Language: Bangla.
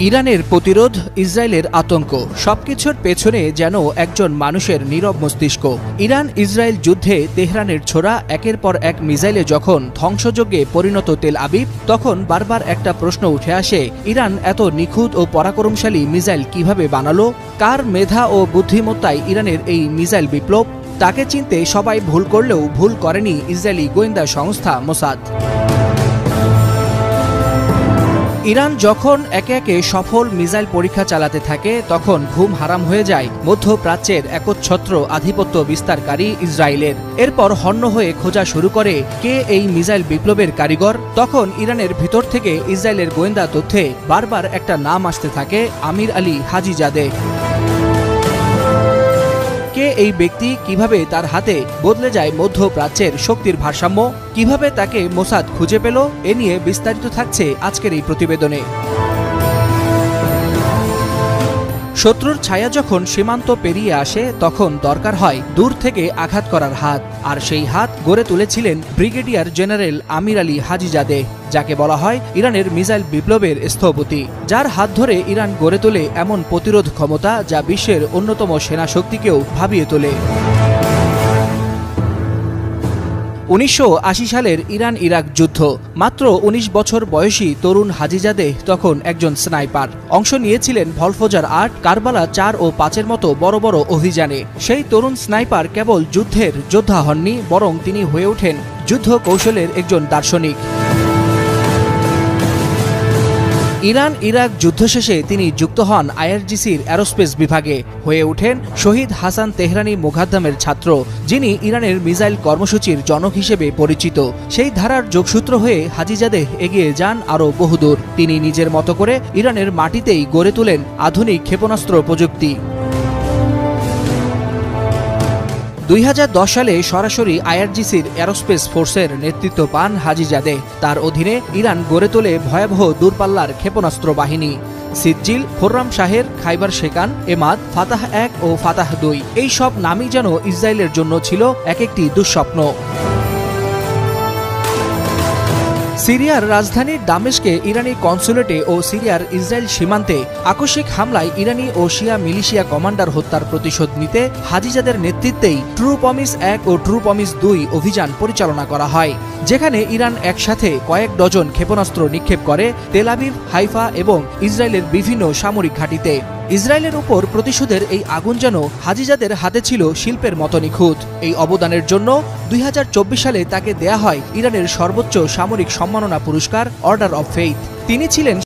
ইরানের প্রতিরোধ, ইসরায়েলের আতঙ্ক, সবকিছুর পেছনে যেন একজন মানুষের নীরব মস্তিষ্ক। ইরান ইসরায়েল যুদ্ধে তেহরানের ছোড়া একের পর এক মিসাইলে যখন ধ্বংসযজ্ঞে পরিণত তেল আবিব, তখন বারবার একটা প্রশ্ন উঠে আসে, ইরান এত নিখুঁত ও পরাক্রমশালী মিসাইল কিভাবে বানালো? কার মেধা ও বুদ্ধিমত্তায় ইরানের এই মিসাইল বিপ্লব? তাকে চিনতে সবাই ভুল করলেও ভুল করেনি ইসরায়েলি গোয়েন্দা সংস্থা মোসাদ। ইরান যখন একে একে সফল মিসাইল পরীক্ষা চালাতে থাকে, তখন ঘুম হারাম হয়ে যায় মধ্যপ্রাচ্যের একচ্ছত্র আধিপত্য বিস্তারকারী ইসরায়েলের। এরপর হন্য হয়ে খোঁজা শুরু করে কে এই মিসাইল বিপ্লবের কারিগর। তখন ইরানের ভিতর থেকে ইসরায়েলের গোয়েন্দা তথ্যে বারবার একটা নাম আসতে থাকে, আমির আলী হাজিজাদে। কে এই ব্যক্তি, কিভাবে তার হাতে বদলে যায় মধ্যপ্রাচ্যের শক্তির ভারসাম্য, কিভাবে তাকে মোসাদ খুঁজে পেল, এ নিয়ে বিস্তারিত থাকছে আজকের এই প্রতিবেদনে। শত্রুর ছায়া যখন সীমান্ত পেরিয়ে আসে, তখন দরকার হয় দূর থেকে আঘাত করার হাত। আর সেই হাত গড়ে তুলেছিলেন ব্রিগেডিয়ার জেনারেল আমির আলী হাজিজাদে, যাকে বলা হয় ইরানের মিসাইল বিপ্লবের স্থপতি, যার হাত ধরে ইরান গড়ে তোলে এমন প্রতিরোধ ক্ষমতা যা বিশ্বের অন্যতম সেনা শক্তিকেও ভাবিয়ে তোলে। 1980 সালের ইরান ইরাক যুদ্ধ। মাত্র 19 বছর বয়সী তরুণ হাজিজাদে তখন একজন স্নাইপার। অংশ নিয়েছিলেন ভলফোজার 8, কারবালা 4 ও 5-এর মতো বড় বড় অভিযানে। সেই তরুণ স্নাইপার কেবল যুদ্ধের যোদ্ধা হননি, বরং তিনি হয়ে ওঠেন যুদ্ধ কৌশলের একজন দার্শনিক। ইরান ইরাক যুদ্ধ শেষে তিনি যুক্ত হন আইআরজিসির অ্যারোস্পেস বিভাগে, হয়ে ওঠেন শহীদ হাসান তেহরানি মোগাদ্দামের ছাত্র, যিনি ইরানের মিসাইল কর্মসূচির জনক হিসেবে পরিচিত। সেই ধারার যোগসূত্র হয়ে হাজিজাদেহ এগিয়ে যান আরও বহুদূর। তিনি নিজের মতো করে ইরানের মাটিতেই গড়ে তোলেন আধুনিক ক্ষেপণাস্ত্র প্রযুক্তি। 2010 সালে সরাসরি আইআরজিসির অ্যারোস্পেস ফোর্সের নেতৃত্ব পান হাজিজাদে। তার অধীনে ইরান গড়ে তোলে ভয়াবহ দূরপাল্লার ক্ষেপণাস্ত্র বাহিনী। সিজ্জিল, খোররাম শাহের, খাইবার শেকান, এমাদ, ফাতাহ 1 ও ফাতাহ 2, এই সব নামই যেন ইসরায়েলের জন্য ছিল এক একটি দুঃস্বপ্ন। সিরিয়ার রাজধানী দামেস্কে ইরানি কনসুলেটে ও সিরিয়ার ইসরায়েল সীমান্তে আকস্মিক হামলায় ইরানি ও শিয়া মিলিশিয়া কমান্ডার হত্যার প্রতিশোধ নিতে হাজিজাদের নেতৃত্বেই ট্রু প্রমিস 1 ও ট্রু প্রমিস 2 অভিযান পরিচালনা করা হয়, যেখানে ইরান একসাথে কয়েক ডজন ক্ষেপণাস্ত্র নিক্ষেপ করে তেল আবিব, হাইফা এবং ইসরায়েলের বিভিন্ন সামরিক ঘাঁটিতে। ইসরায়েলের উপর প্রতিশোধের এই আগুন যেন হাজিজাদের হাতে ছিল শিল্পের মতো নিখুঁত। এই অবদানের জন্য 2024 সালে তাকে দেয়া হয় ইরানের সর্বোচ্চ সামরিক সম্মাননা পুরস্কার অর্ডার অব ফেইথ। তিনি ছিলেন